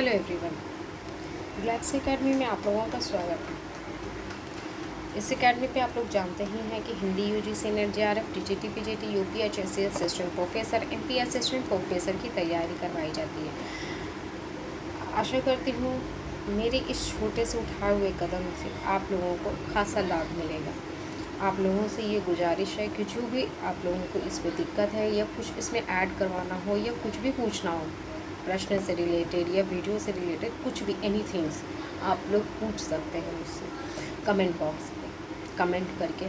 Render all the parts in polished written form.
Hello everyone, Galaxy academy में आप लोगों का स्वागत है। इस एकेडमी पे आप लोग जानते ही हैं कि Hindi UGC net JRF TGT PGT UPHSC assistant professor MP assistant professor की तैयारी करवाई जाती है। आशा करती हूँ मेरे इस छोटे से उठाए हुए कदम से आप लोगों को खासा लाभ मिलेगा। आप लोगों से ये गुजारिश है कि जो भी आप लोगों को इसमें दिक्कत है या कुछ इसमें ऐड करवाना हो या कुछ भी पूछना हो, प्रश्न से रिलेटेड या वीडियो से रिलेटेड कुछ भी एनीथिंग्स आप लोग पूछ सकते हैं मुझसे कमेंट बॉक्स में कमेंट करके।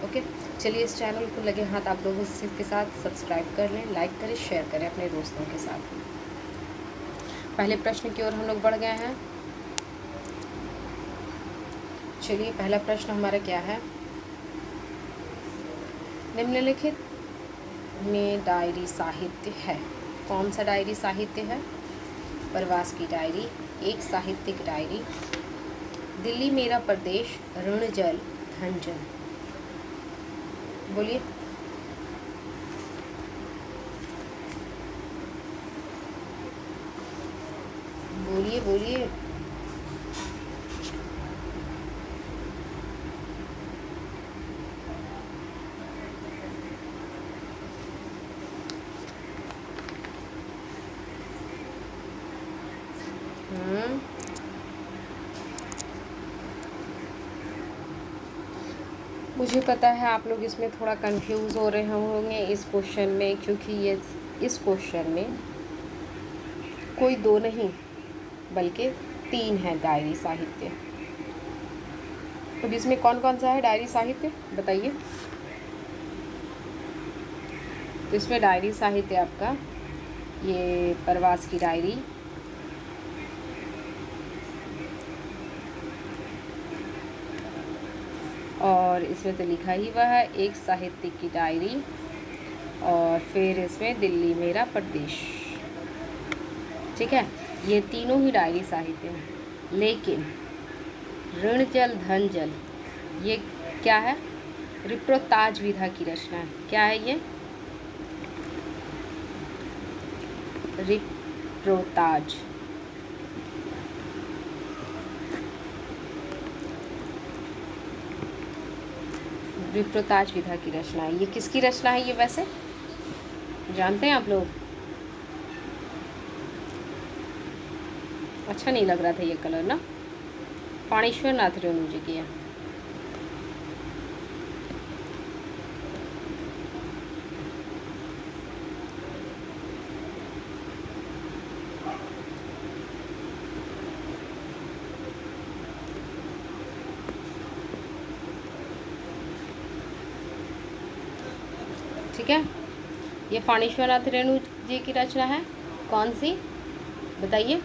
ओके, चलिए इस चैनल को लगे हाथ आप लोग इसके साथ सब्सक्राइब कर लें, लाइक करें, शेयर करें अपने दोस्तों के साथ। पहले प्रश्न की ओर हम लोग बढ़ गए हैं। चलिए पहला प्रश्न हमारा क्या है। निम्नलिखित में डायरी साहित्य है। कौन सा डायरी साहित्य है? प्रवास की डायरी, एक साहित्यिक डायरी, दिल्ली मेरा प्रदेश, ऋण जल धन जल। बोलिए। बोलिए बोलिए। मुझे पता है आप लोग इसमें थोड़ा कंफ्यूज हो रहे होंगे इस क्वेश्चन में, क्योंकि ये इस क्वेश्चन में कोई दो नहीं बल्कि तीन है डायरी साहित्य। तो इसमें कौन कौन सा है डायरी साहित्य बताइए। तो इसमें डायरी साहित्य आपका ये प्रवास की डायरी, और इसमें तो लिखा ही हुआ है एक साहित्यिक की डायरी, और फिर इसमें दिल्ली मेरा प्रदेश। ठीक है, ये तीनों ही डायरी साहित्य हैं। लेकिन ऋण जल धन जल ये क्या है? रिप्रोताज विधा की रचना है। क्या है ये? रिप्रोताज। विप्रोताज विधा की रचना है। ये किसकी रचना है ये वैसे जानते हैं आप लोग? अच्छा नहीं लग रहा था ये कलर ना। पाणेश्वर नाथ रेणु जी की है। ठीक है, ये फाणेश्वर नाथ रेणु जी की रचना है। कौन सी बताइए?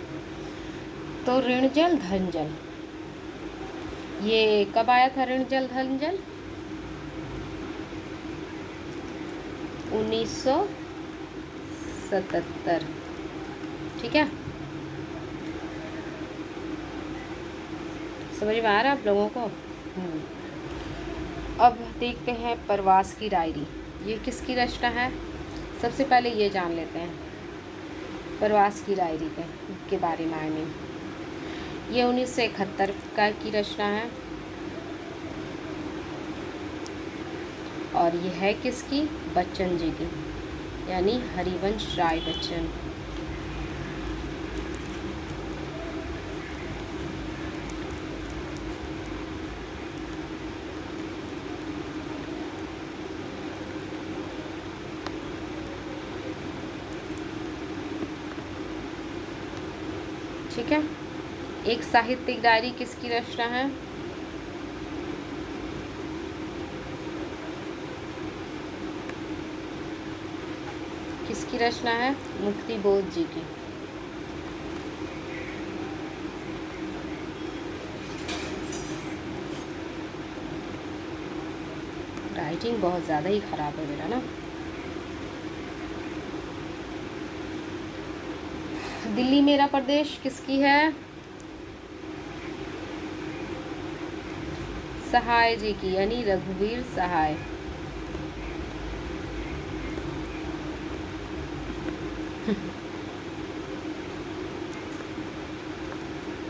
तो ऋण जल धन जल ये कब आया था? ऋण जल धन जल 1977। ठीक है, समझ में आ रहा है आप लोगों को? अब देखते हैं प्रवास की डायरी, ये किसकी रचना है। सबसे पहले ये जान लेते हैं प्रवास की डायरी के बारे में। ये 1971 का की रचना है, और ये है किसकी? बच्चन जी की, यानी हरिवंश राय बच्चन। ठीक है, एक साहित्यिक डायरी किसकी रचना है? किसकी रचना है? मुक्ति बोध जी की। राइटिंग बहुत ज़्यादा ही ख़राब है मेरा ना। दिल्ली मेरा प्रदेश किसकी है? सहाय जी की, यानी रघुवीर सहाय।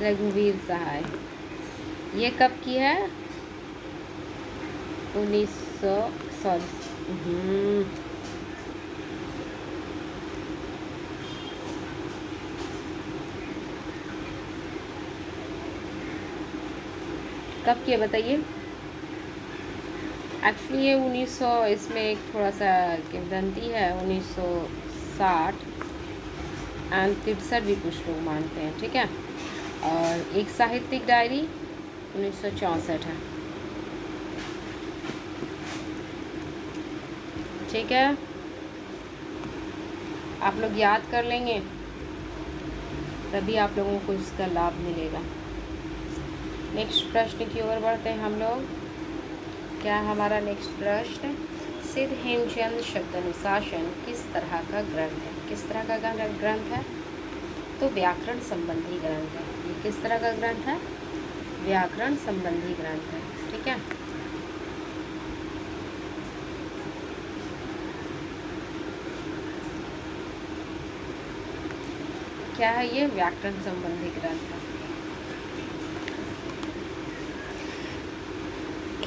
रघुवीर सहाय। ये कब की है? 1900 सॉरी कब की है बताइए? एक्चुअली ये 1900, इसमें एक थोड़ा सा किंवदंती है, 1960 एंड 63 भी कुछ लोग मानते हैं, ठीक है। और एक साहित्यिक डायरी 1964 है, ठीक है। आप लोग याद कर लेंगे तभी आप लोगों को इसका लाभ मिलेगा। नेक्स्ट प्रश्न की ओर बढ़ते हैं हम लोग। क्या हमारा नेक्स्ट प्रश्न? सिद्ध हेमचंद शब्दानुशासन किस तरह का ग्रंथ है? किस तरह का ग्रंथ है? तो व्याकरण संबंधी ग्रंथ है। ये किस तरह का ग्रंथ है? व्याकरण संबंधी ग्रंथ है, ठीक है। क्या है ये? व्याकरण संबंधी ग्रंथ है।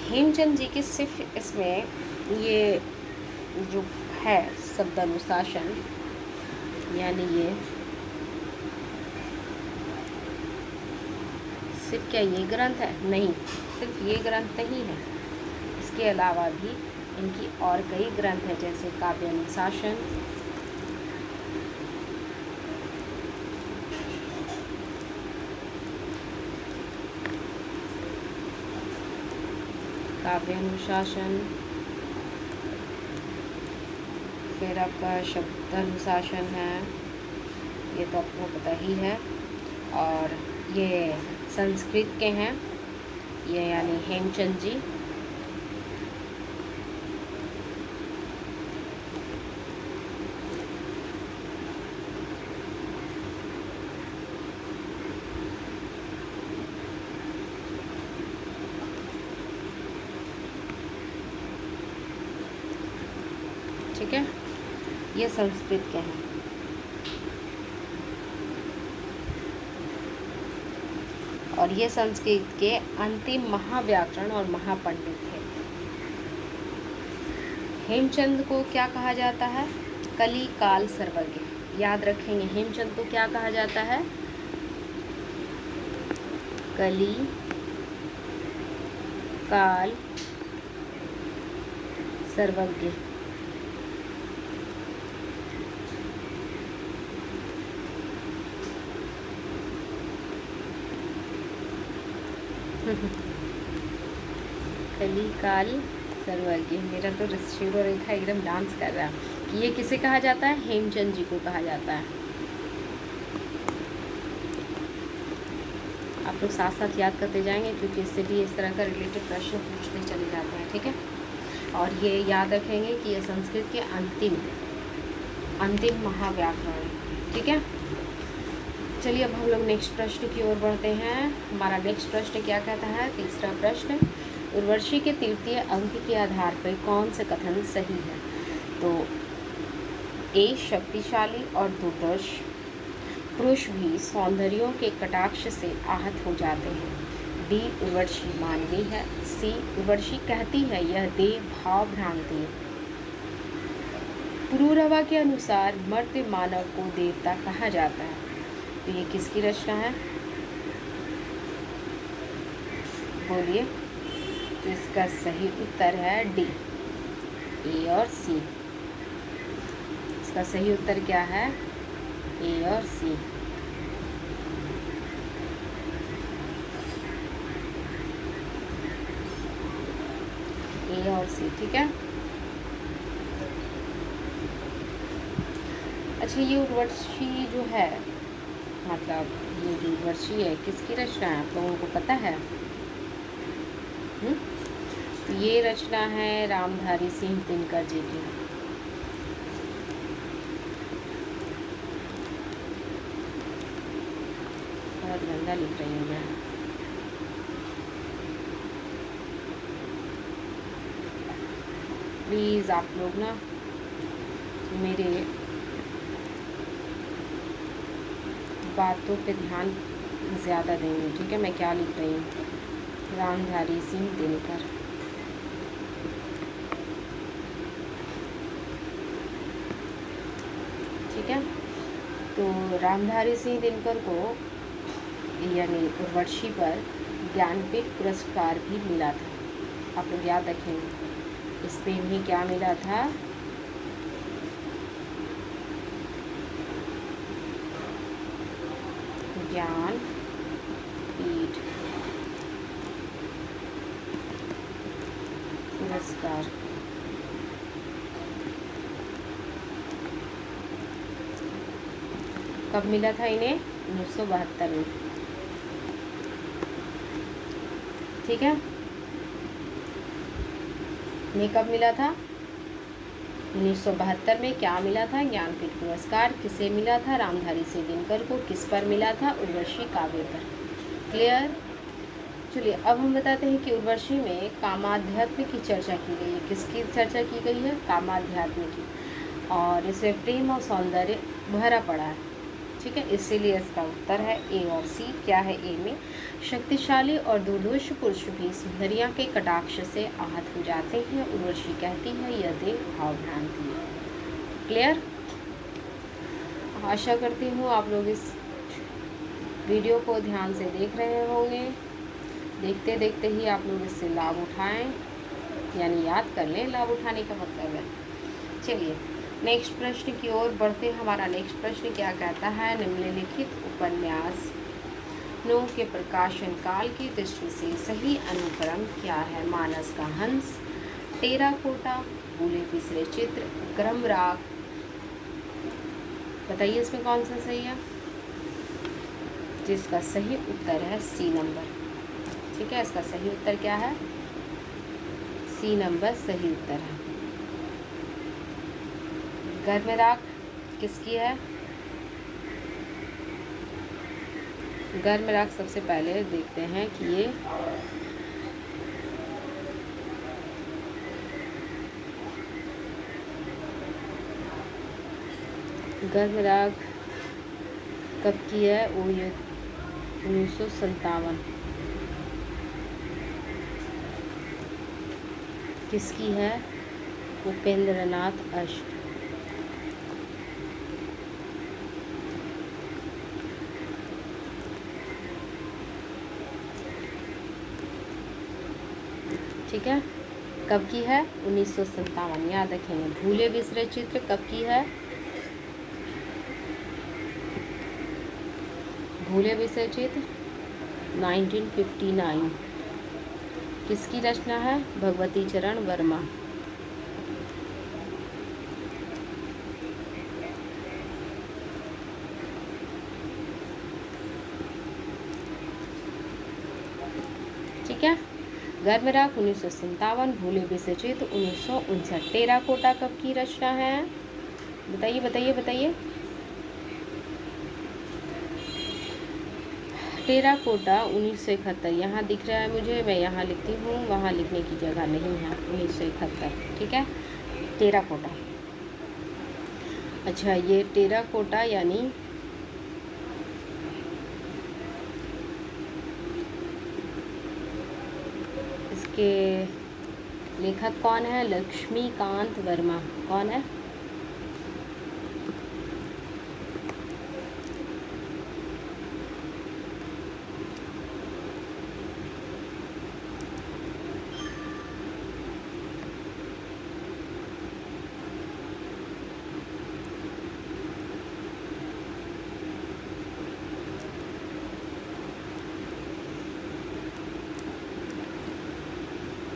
हेमचंद जी की सिर्फ इसमें ये जो है शब्दानुशासन, यानी ये सिर्फ क्या ये ग्रंथ है? नहीं, सिर्फ ये ग्रंथ नहीं है। इसके अलावा भी इनकी और कई ग्रंथ हैं, जैसे काव्यानुशासन, फिर आपका शब्दानुशासन है, ये तो आपको पता ही है। और ये संस्कृत के हैं, ये यानी हेमचंद जी। ठीक है, ये संस्कृत के हैं। और ये संस्कृत के अंतिम महाव्याकरण और महापंडित थे। हेमचंद को क्या कहा जाता है? कली काल सर्वज्ञ। याद रखेंगे, हेमचंद को क्या कहा जाता है? कली काल सर्वज्ञ। कली काल सर्वज्ञ। मेरा तो शिरो रेखा एकदम डांस कर रहा है कि ये किसे कहा जाता है? हेमचंद जी को कहा जाता है। आप लोग साथ साथ याद करते जाएंगे, क्योंकि इससे भी इस तरह का रिलेटेड प्रश्न पूछते चले जाते हैं, ठीक है। और ये याद रखेंगे कि ये संस्कृत के अंतिम महाव्याकरण, ठीक है। चलिए अब हम लोग नेक्स्ट प्रश्न की ओर बढ़ते हैं। हमारा नेक्स्ट प्रश्न क्या कहता है? तीसरा प्रश्न, उर्वशी के तृतीय अंक के आधार पर कौन से कथन सही है? तो ए शक्तिशाली और दुर्दर्श पुरुष भी सौंदर्यों के कटाक्ष से आहत हो जाते हैं। बी उर्वशी मानवी है। सी उर्वशी कहती है यह देह भाव भ्रांति। पुरूरवा के अनुसार मर्त्य मानव को देवता कहा जाता है। तो ये किसकी रचना है? बोलिए। तो इसका सही उत्तर है डी, ए और सी। इसका सही उत्तर क्या है? ए और सी। ए और सी, ठीक है। अच्छा, ये उर्वशी जो है, मतलब ये जो उर्वशी है किसकी रचना है? आप लोगों को पता है? ये रचना है रामधारी सिंह दिनकर जी की। बहुत गंदा लिख रही हूँ मैं। प्लीज़ आप लोग ना मेरे बातों पे ध्यान ज़्यादा देंगे। ठीक है, मैं क्या लिख रही हूँ, रामधारी सिंह दिनकर। ठीक है, तो रामधारी सिंह दिनकर को यानी उर्वशी पर ज्ञानपीठ पुरस्कार भी मिला था। आप लोग याद रखेंगे, इस पे भी क्या मिला था, ज्ञानपीठ पुरस्कार। कब मिला था इन्हें, 1972 में। ठीक है, इन्हें कब मिला था, 1972 में। क्या मिला था, ज्ञानपीठ पुरस्कार। किसे मिला था, रामधारी सिंह दिनकर को। किस पर मिला था, उर्वशी काव्य पर। क्लियर। चलिए अब हम बताते हैं कि उर्वशी में कामाध्यात्म की चर्चा की गई है। किसकी चर्चा की गई है, कामाध्यात्म की, और इसमें प्रेम और सौंदर्य भरा पड़ा है। ठीक है, इसीलिए इसका उत्तर है ए और सी। क्या है ए में, शक्तिशाली और दुर्धर्ष पुरुष भी सुंदरिया के कटाक्ष से आहत हो जाते हैं। उर्वशी कहती है यह देह भाव भ्रांति है। क्लियर। आशा करती हूँ आप लोग इस वीडियो को ध्यान से देख रहे होंगे। देखते देखते ही आप लोग इससे लाभ उठाएं, यानी याद कर लें, लाभ उठाने का मतलब है। चलिए नेक्स्ट प्रश्न की ओर बढ़ते। हमारा नेक्स्ट प्रश्न क्या कहता है, निम्नलिखित उपन्यास नो के प्रकाशन काल की दृष्टि से सही अनुक्रम क्या है। मानस का हंस, टेराकोटा, भूले बिसरे चित्र, गर्म राग। बताइए इसमें कौन सा सही है, जिसका सही उत्तर है सी नंबर। ठीक है, इसका सही उत्तर क्या है, सी नंबर सही उत्तर है। गर्म राग किसकी है, गर्म राग सबसे पहले देखते हैं कि ये गर्म राग कब की है, वो ये 1957। किसकी है, उपेंद्रनाथ अष्ट। ठीक है, कब की है, 1957। याद रखेंगे। भूले बिसरे चित्र कब की है, भूले बिसरे चित्र 1959। किसकी रचना है, भगवती चरण वर्मा। ठीक है, गर्म राग 1957, भूले बिसरे चित्र 1959। टेराकोटा कब की रचना है, बताइए बताइए बताइए। टेराकोटा 1971। यहाँ दिख रहा है मुझे, मैं यहाँ लिखती हूँ, वहाँ लिखने की जगह नहीं है। 1971। ठीक है, टेराकोटा। अच्छा, ये टेराकोटा यानी इसके लेखक कौन है, लक्ष्मीकांत वर्मा। कौन है,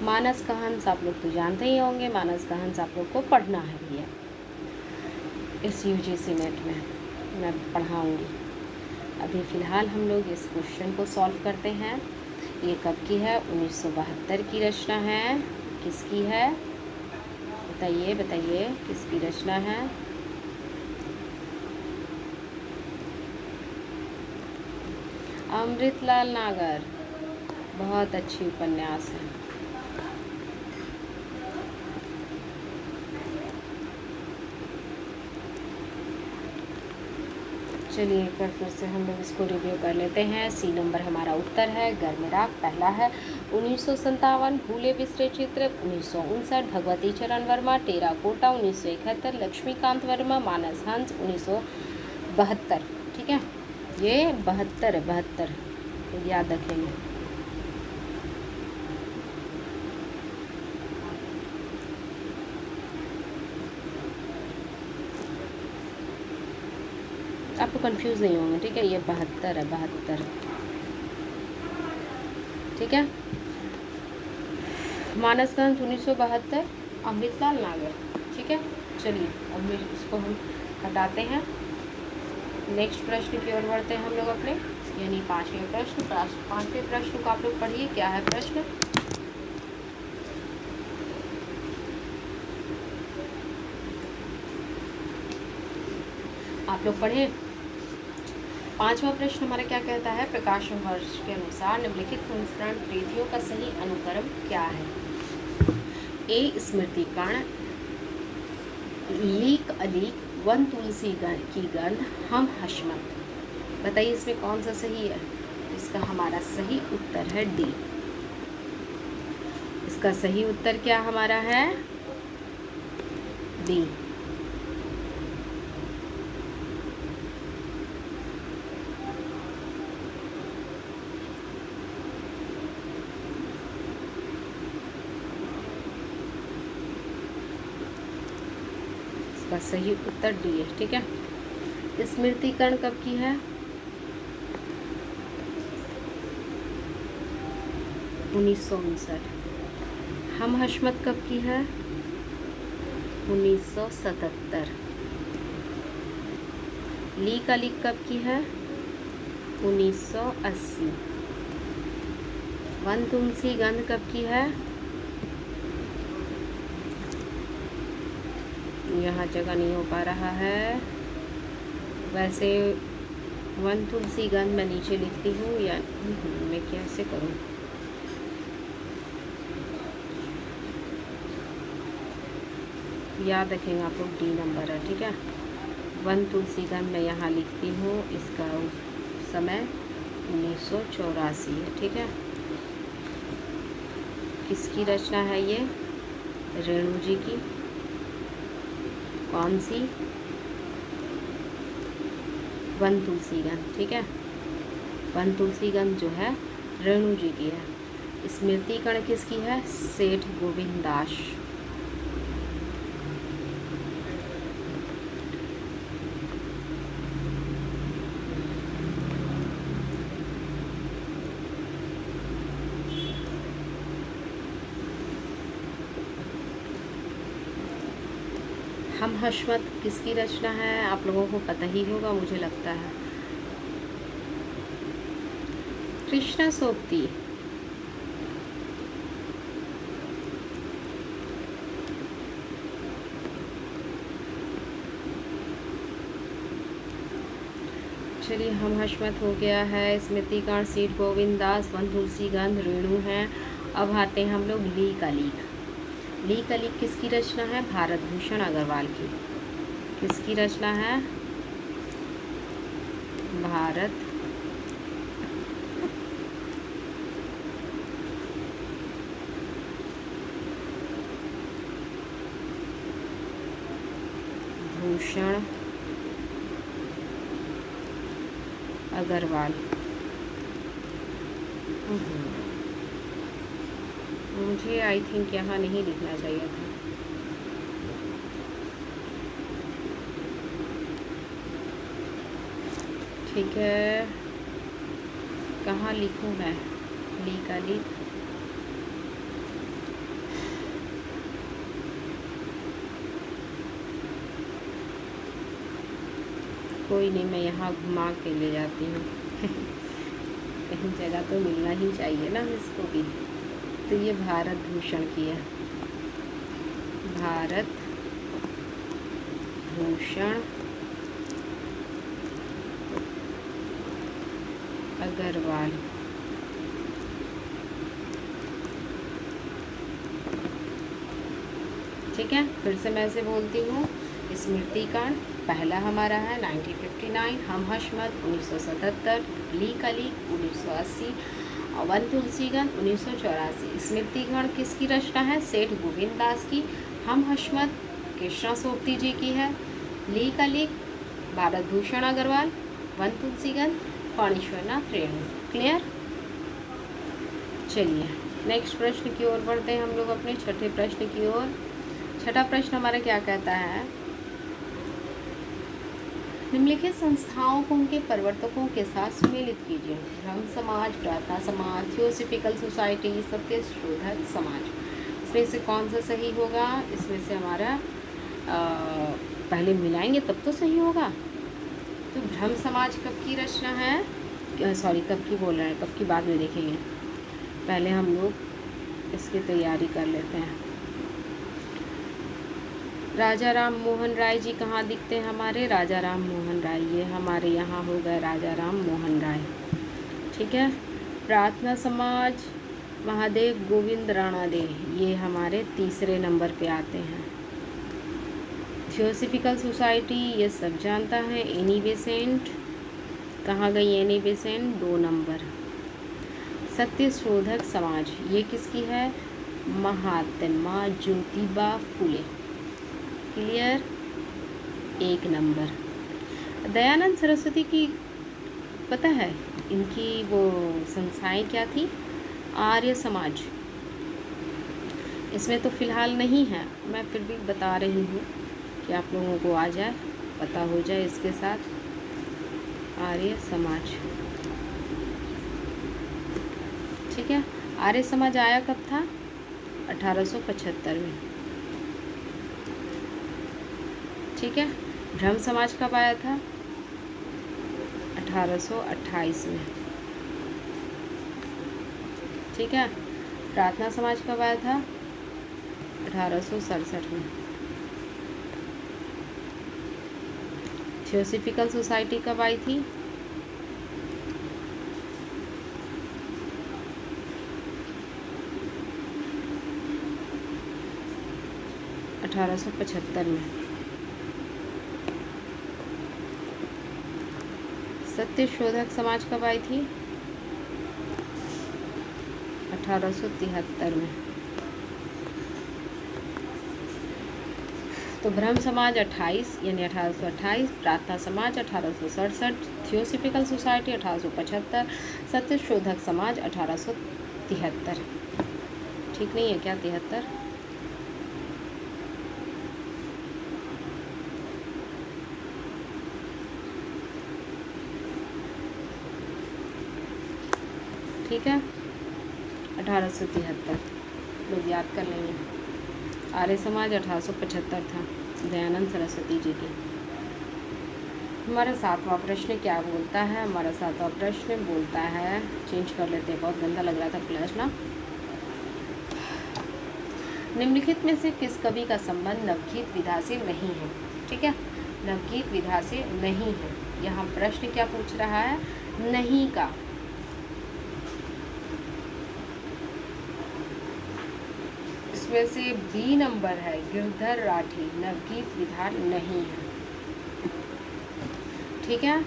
मानस का हंस आप लोग तो जानते ही होंगे। मानस का हंस आप लोग को पढ़ना है भैया, इस यूजीसी नेट में मैं पढ़ाऊँगी। अभी फ़िलहाल हम लोग इस क्वेश्चन को सॉल्व करते हैं। ये कब की है, 1972 की रचना है। किसकी है, बताइए बताइए, किसकी रचना है। अमृतलाल नागर। बहुत अच्छी उपन्यास है। चलिए एक बार फिर से हम लोग इसको रिव्यू कर लेते हैं। सी नंबर हमारा उत्तर है, गर्मराग पहला है। 1957 भूले बिसरे चित्र। 1959 भगवती चरण वर्मा टेराकोटा। 1971 लक्ष्मीकांत वर्मा मानस हंस। 1972, ठीक है, ये 72 है, 72 याद रखेंगे। आपको कंफ्यूज नहीं होंगे, ठीक है, ये 72 है, 72, ठीक है। मानसगंज 1972, अमृतलाल नागर, ठीक है। चलिए अब इसको हम हटाते हैं। नेक्स्ट प्रश्न की ओर बढ़ते हैं हम लोग अपने, यानी 5वें प्रश्न। 5वें प्रश्न को आप लोग पढ़िए, क्या है प्रश्न। आप लोग पढ़े। 5वां प्रश्न हमारा क्या कहता है, प्रकाशन वर्ष के अनुसार निम्नलिखित संस्करण प्रीतियों का सही अनुक्रम क्या है। ए स्मृतिकर्ण, लीक अलीक, वन तुलसी की गंध, हम हशमत। बताइए इसमें कौन सा सही है। इसका हमारा सही उत्तर है डी। इसका सही उत्तर क्या हमारा है, डी। इसका सही उत्तर डी है, ठीक है। स्मृतिकर्ण कब की है, 1959। हम हशमत कब की है, 1977। लीक अलीक कब की है, 1980। वन तुलसी गंध कब की है, यहाँ जगह नहीं हो पा रहा है। वैसे वन तुलसी गंध मैं नीचे लिखती हूँ, या मैं कैसे करूँ। याद रखेंगे आप लोग, डी नंबर है, ठीक है। वन तुलसी गंध मैं यहाँ लिखती हूँ, इसका समय 1984 है, ठीक है। किसकी रचना है ये, रेणु जी की। कौन सी, वन तुलसी गंध, ठीक है। वन तुलसी गंध जो है रेणु जी की है। स्मृतिकर्ण किसकी है, सेठ गोविंद दास। हम हशमत किसकी रचना है, आप लोगों को पता ही होगा मुझे लगता है, कृष्णा सोबती। चलिए हम हशमत हो गया है। स्मृतिकर्ण सेठ गोविंद दास, वन तुलसी गंध रेणु हैं। अब आते हैं हम लोग लीक अलीक। लीक अलीक किसकी रचना है, भारत भूषण अग्रवाल की। किसकी रचना है, भारत भूषण अग्रवाल। मुझे आई थिंक यहाँ नहीं लिखना चाहिए था। ठीक है, कहाँ लिखूँ मैं, लीक अलीक। कोई नहीं, मैं यहाँ घुमा के ले जाती हूँ। कहीं जगह तो मिलना ही चाहिए ना इसको भी। तो ये भारत भूषण की है, भारत भूषण अग्रवाल। ठीक है, फिर से मैं इसे बोलती हूँ, स्मृतिकर्ण पहला हमारा है 1959, हम हशमत 1977, ली कली 1980 और वन तुलसीगन 1984। स्मृतिगण किसकी रचना है? सेठ गोविंद दास की। हम हशमत कृष्णा सोबती जी की है। ली कली भारत भूषण अग्रवाल। वन तुलसीगन पाणीश्वरनाथ रेणु। क्लियर? चलिए नेक्स्ट प्रश्न की ओर बढ़ते हैं हम लोग अपने छठे प्रश्न की ओर। छठा प्रश्न हमारा क्या कहता है? निम्नलिखित संस्थाओं को उनके प्रवर्तकों के साथ सम्मिलित कीजिए। ब्रह्म समाज, प्रार्थना समाज, थियोसॉफिकल सोसाइटी, सत्य शोधक समाज। इसमें से कौन सा सही होगा? इसमें से हमारा पहले मिलाएंगे तब तो सही होगा। तो ब्रह्म समाज कब की रचना है? सॉरी कब की बोल रहे हैं, कब की बाद में देखेंगे, पहले हम लोग इसकी तैयारी कर लेते हैं। राजा राम मोहन राय जी कहाँ दिखते हैं हमारे? राजा राम मोहन राय, ये हमारे यहाँ हो गए राजा राम मोहन राय। ठीक है। प्रार्थना समाज महादेव गोविंद राणा दे, ये हमारे तीसरे नंबर पे आते हैं। थियोसॉफिकल सोसाइटी ये सब जानता है। एनी बेसेंट, कहाँ गई एनी बेसेंट? 2 नंबर। सत्य शोधक समाज ये किसकी है? महात्मा ज्योतिबा फुले। क्लियर? 1 नंबर। दयानंद सरस्वती की पता है इनकी वो संस्थाएं क्या थी? आर्य समाज। इसमें तो फ़िलहाल नहीं है, मैं फिर भी बता रही हूँ कि आप लोगों को आ जाए, पता हो जाए इसके साथ। आर्य समाज, ठीक है। आर्य समाज आया कब था? 1875 में। ठीक है। ब्रह्म समाज कब आया था? 1828 में। ठीक है। प्रार्थना समाज कब आया था? 1867 में। थियोसॉफिकल सोसाइटी कब आई थी? 1875 में। सत्य शोधक समाज कब आई थी? 1873 में। तो ब्रह्म समाज 28 यानी 1828, प्रार्थना समाज 1867, थियोसॉफिकल सोसाइटी 1875, सत्य शोधक समाज 1873। ठीक नहीं है क्या 73? ठीक है। 1873 लोग याद कर लेंगे। आर्य समाज 1875 था, दयानंद सरस्वती जी की। हमारा 7वां प्रश्न क्या बोलता है? हमारा 7वां प्रश्न बोलता है, चेंज कर लेते हैं, बहुत गंदा लग रहा था क्लास ना। निम्नलिखित में से किस कवि का संबंध नवगीत विधा से नहीं है? ठीक है, नवगीत विधा से नहीं है। यहाँ प्रश्न क्या पूछ रहा है? नहीं का। इसमें से बी नंबर है, गिरधर राठी, नवगीत विधा नहीं है। ठीक है।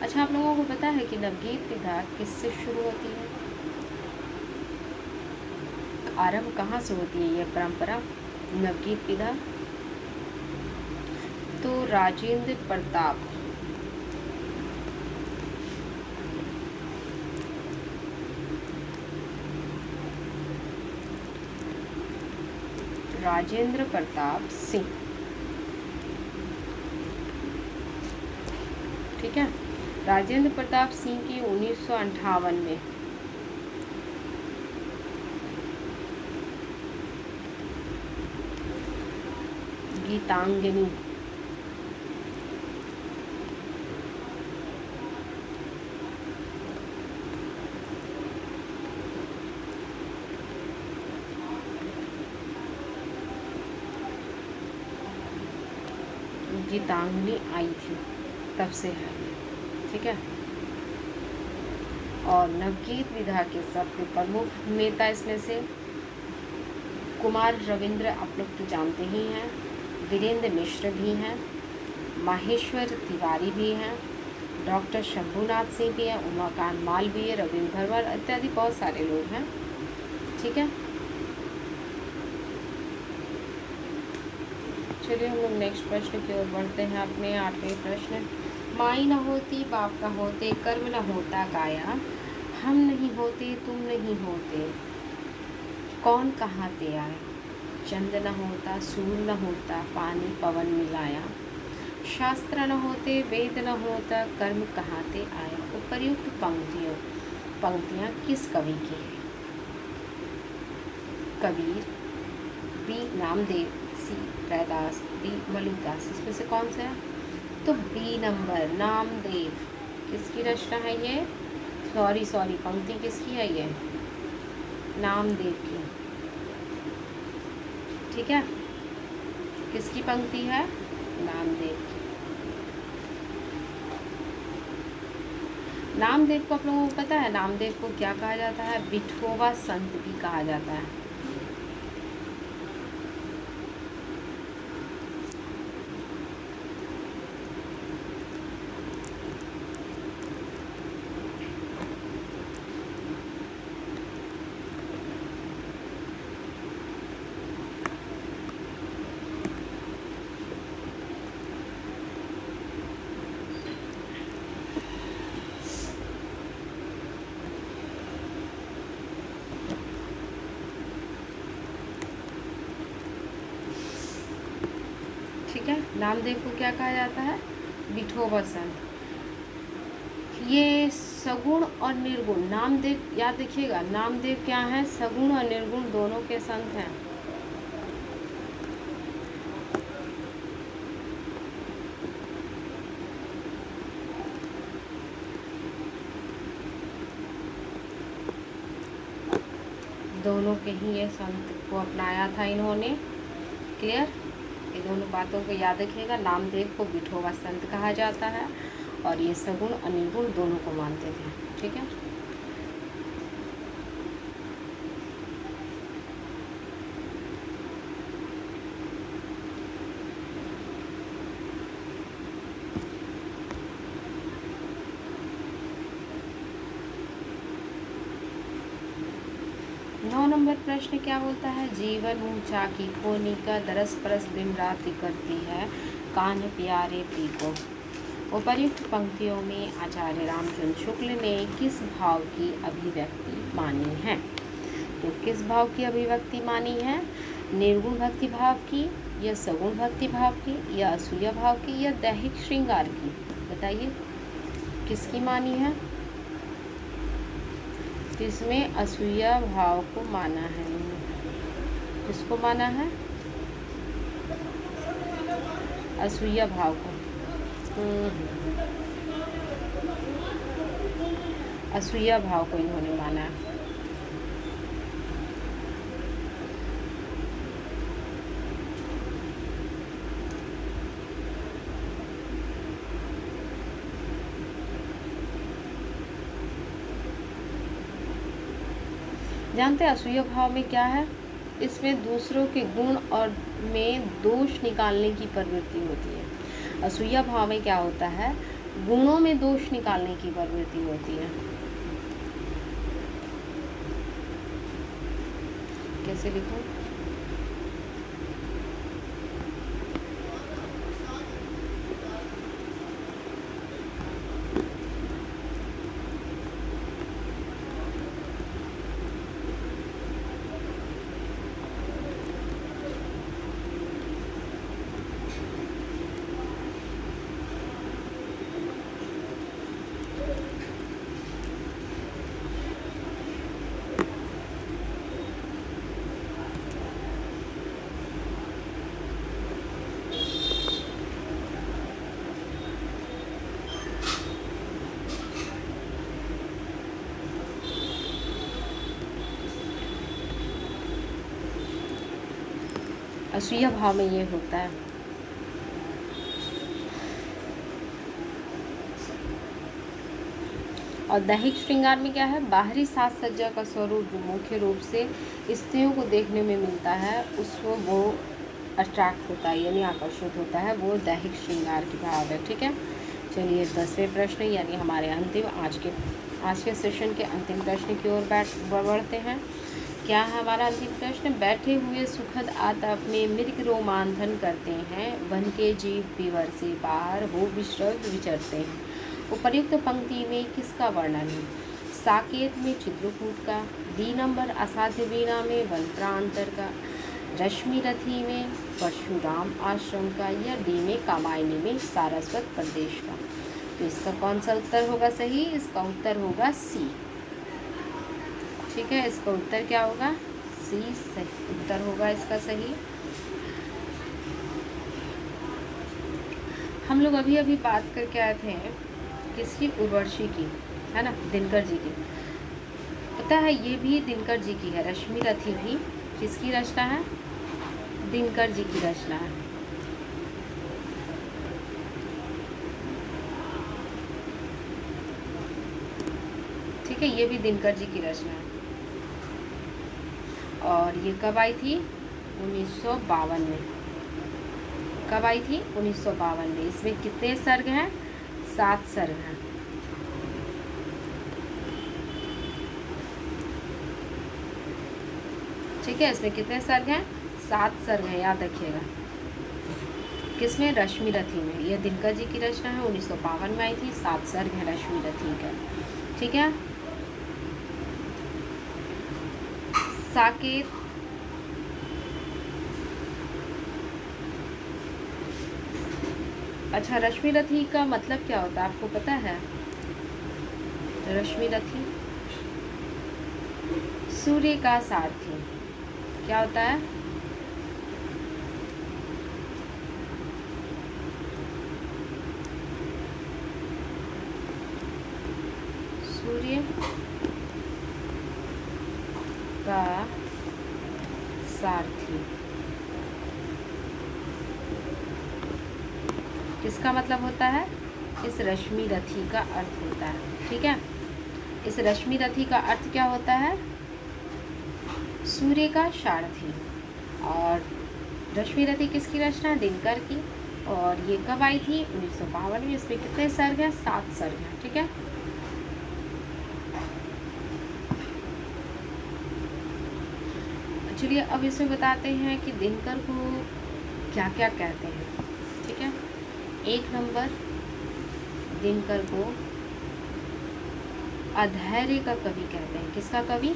अच्छा, आप लोगों को पता है कि नवगीत विधा किससे शुरू होती है? आरंभ कहाँ से होती है यह परंपरा नवगीत विधा? तो राजेंद्र प्रताप, राजेंद्र प्रताप सिंह। ठीक है। राजेंद्र प्रताप सिंह की 1958 में गीतांजलि गीतांजलि आई थी, तब से है। ठीक है। और नवगीत विधा के सबसे प्रमुख नेता इसमें से कुमार रविंद्र आप लोग तो जानते ही हैं, वीरेंद्र मिश्र भी हैं, माहेश्वर तिवारी भी हैं, डॉक्टर शंभुनाथ सिंह भी हैं, उमाकांत मालवीय, रविंद्र भरवार इत्यादि बहुत सारे लोग हैं। ठीक है, चलिए हम लोग नेक्स्ट प्रश्न की ओर बढ़ते हैं। अपने 8वें प्रश्न, माई न होती बाप न होते कर्म न होता काया, हम नहीं होते तुम नहीं होते कौन कहाँ ते आया, चंद न होता सूर्य न होता पानी पवन मिलाया, शास्त्र न होते वेद न होता कर्म कहाँ ते आया। उपर्युक्त पंक्तियाँ किस कवि की है? कबीर, बी नामदेव, सी रैदास, डी मलुकदास। इसमें से कौन सा है? तो बी नंबर नामदेव। किसकी रचना है ये? सॉरी पंक्ति किसकी है ये? नामदेव की। ठीक है, किसकी पंक्ति है? नामदेव की। नामदेव को आप लोगों को पता है नामदेव को क्या कहा जाता है? विठोबा संत भी कहा जाता है। ठीक है, नामदेव को क्या कहा जाता है? विठोबा संत। ये सगुण और निर्गुण, नामदेव याद रखिएगा, नामदेव क्या है? सगुण और निर्गुण दोनों के संत हैं। दोनों के ही ये संत को अपनाया था इन्होंने। क्लियर? ये दोनों बातों को याद रखिएगा। नामदेव को विठोबा संत कहा जाता है और ये सगुण और निर्गुण दोनों को मानते थे। ठीक है, 9 नंबर प्रश्न क्या बोलता है? जीवन ऊंचा की खोनी का दरस परस दिन रात करती है कान प्यारे पी को। उपर्युक्त पंक्तियों में आचार्य रामचंद्र शुक्ल ने किस भाव की अभिव्यक्ति मानी है? तो किस भाव की अभिव्यक्ति मानी है? निर्गुण भक्ति भाव की, या सगुण भक्ति भाव की, या असूया भाव की, या दैहिक श्रृंगार की? बताइए किसकी मानी है? इसमें असूया भाव को माना है। किसको माना है? असूया भाव को। असूया भाव को इन्होंने माना है। जानते हैं असूया भाव में क्या है? इसमें दूसरों के गुण और में दोष निकालने की प्रवृत्ति होती है। असूया भाव में क्या होता है? गुणों में दोष निकालने की प्रवृत्ति होती है। कैसे लिखूं? असूया भाव में ये होता है। और दैहिक श्रृंगार में क्या है, बाहरी साज सज्जा का स्वरूप जो मुख्य रूप से स्त्रियों को देखने में मिलता है उसको वो अट्रैक्ट होता है यानी आकर्षित होता है, वो दैहिक श्रृंगार की भाव है। ठीक है, चलिए 10वें प्रश्न यानी हमारे अंतिम आज के सेशन के अंतिम प्रश्न की ओर बढ़ते हैं। क्या है हमारा अंतिम प्रश्न, बैठे हुए सुखद आतप में मृग रोमांथन करते हैं, वन के जीव विवर से पार हो विश्रव विचरते हैं। उपर्युक्त पंक्ति में किसका वर्णन है, साकेत में चित्रकूट का, डी नंबर असाध्य वीणा में वन प्रांतर का, रश्मि रथी में परशुराम आश्रम का, या डी में कामायनी में सारस्वत प्रदेश का। तो इसका कौन सा उत्तर होगा सही, इसका उत्तर होगा सी। ठीक है, इसका उत्तर क्या होगा, सी सही उत्तर होगा इसका सही। हम लोग अभी अभी बात करके आए थे किसकी, उर्वशी की, है ना, दिनकर जी की। पता है ये भी दिनकर जी की है, रश्मि रथी भी किसकी रचना है, दिनकर जी की रचना है। ठीक है, ये भी दिनकर जी की रचना है। और ये कब आई थी, 1952 में। कब आई थी, 1952 में। इसमें कितने सर्ग हैं, 7 सर्ग हैं। ठीक है, इसमें कितने सर्ग हैं, 7 सर्ग हैं, याद रखिएगा। किसमें, रश्मि रथी में। यह दिनकर जी की रचना है, 1952 में आई थी, 7 सर्ग हैं रश्मि रथी का। ठीक है, साकेत अच्छा, रश्मि रथी का मतलब क्या होता है आपको पता है, रश्मि रथी सूर्य का सारथी। क्या होता है, सूर्य का सारथी। किसका मतलब होता है, इस रश्मि रथी का अर्थ होता है। ठीक है, इस रश्मि रथी का अर्थ क्या होता है, सूर्य का सारथी। और रश्मि रथी किसकी रचना है, दिनकर की। और ये कब आई थी, 1952 में। इसमें कितने सर्ग हैं, 7 सर्ग हैं। ठीक है, चलिए अब इसमें बताते हैं कि दिनकर को क्या क्या कहते हैं। ठीक है, 1 नंबर, दिनकर को अधैर्य का कवि कहते हैं। किसका कवि,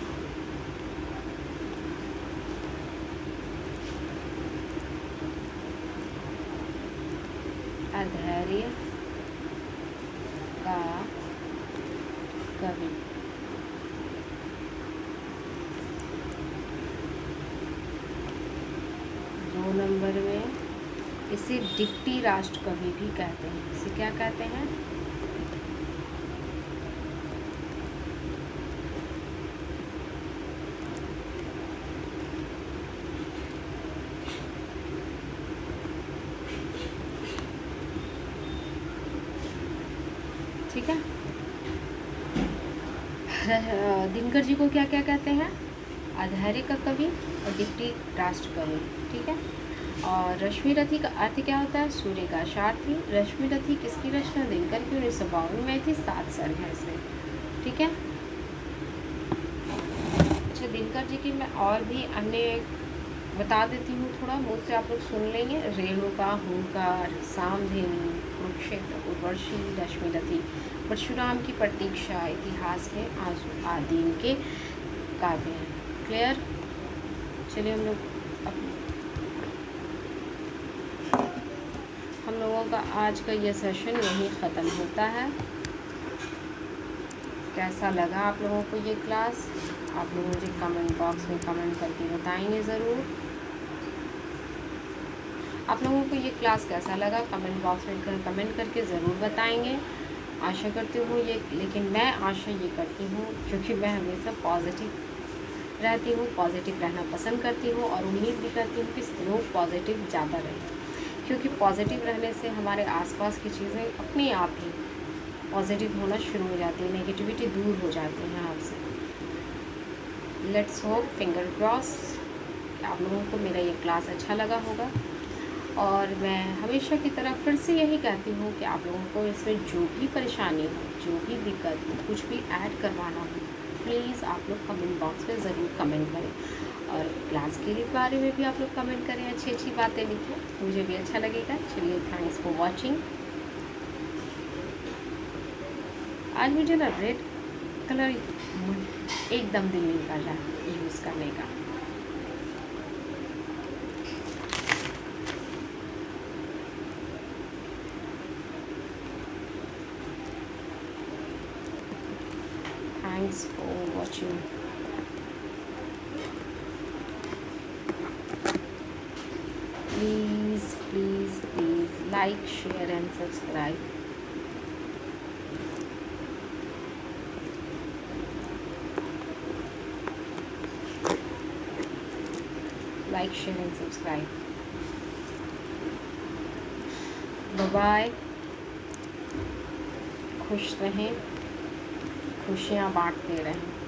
अधैर्य का कवि। दो नंबर में इसे डिप्टी राष्ट्र कवि भी कहते हैं। इसे क्या कहते हैं, ठीक है। दिनकर जी को क्या क्या कहते हैं, अधैर्य का कवि और डिप्टी राष्ट्र कवि। ठीक है, और रश्मि रथी का अर्थ क्या होता है, सूर्य का सारथी। रश्मि रथी किसकी रचना, दिनकर की, 1952 में थी, 7 सर्ग है इसमें। ठीक है, अच्छा दिनकर जी की मैं और भी अन्य बता देती हूँ, थोड़ा मुझसे आप लोग सुन लेंगे। रेणुका, हुंकार, सामधेनु, कुरुक्षेत्र, उर्वशी, रश्मि रथी, परशुराम की प्रतीक्षा, इतिहास में आंसू आदि इनके काव्य हैं। क्लियर, चलिए हम लोगों का आज का ये सेशन यहीं ख़त्म होता है। कैसा लगा आप लोगों को ये क्लास, आप लोग मुझे कमेंट बॉक्स में कमेंट करके बताएंगे ज़रूर। आप लोगों को ये क्लास कैसा लगा कमेंट बॉक्स में कमेंट करके ज़रूर बताएंगे। आशा करती हूँ लेकिन मैं आशा ये करती हूँ क्योंकि मैं हमेशा पॉजिटिव रहती हूँ, पॉजिटिव रहना पसंद करती हूँ और उम्मीद भी करती हूँ कि लोग पॉजिटिव ज़्यादा रहें, क्योंकि पॉजिटिव रहने से हमारे आसपास की चीज़ें अपने आप ही पॉजिटिव होना शुरू हो जाती है, नेगेटिविटी दूर हो जाती है आपसे। लेट्स होप, फिंगर क्रॉस, आप लोगों को मेरा ये क्लास अच्छा लगा होगा। और मैं हमेशा की तरह फिर से यही कहती हूँ कि आप लोगों को इसमें जो भी परेशानी हो, जो भी दिक्कत हो, कुछ भी ऐड करवाना हो, प्लीज़ आप लोग कमेंट बॉक्स में ज़रूर कमेंट करें। और क्लास के बारे में भी आप लोग कमेंट करें, अच्छी अच्छी बातें लिखें, मुझे भी अच्छा लगेगा। चलिए, थैंक्स फॉर वॉचिंग। आज मुझे ना रेड कलर एकदम दिल नहीं कर रहा है यूज़ करने का। Thanks for watching. Please, please, please like, share and subscribe. Like, share and subscribe. Bye-bye. खुश रहें, खुशियाँ बांटते रहें।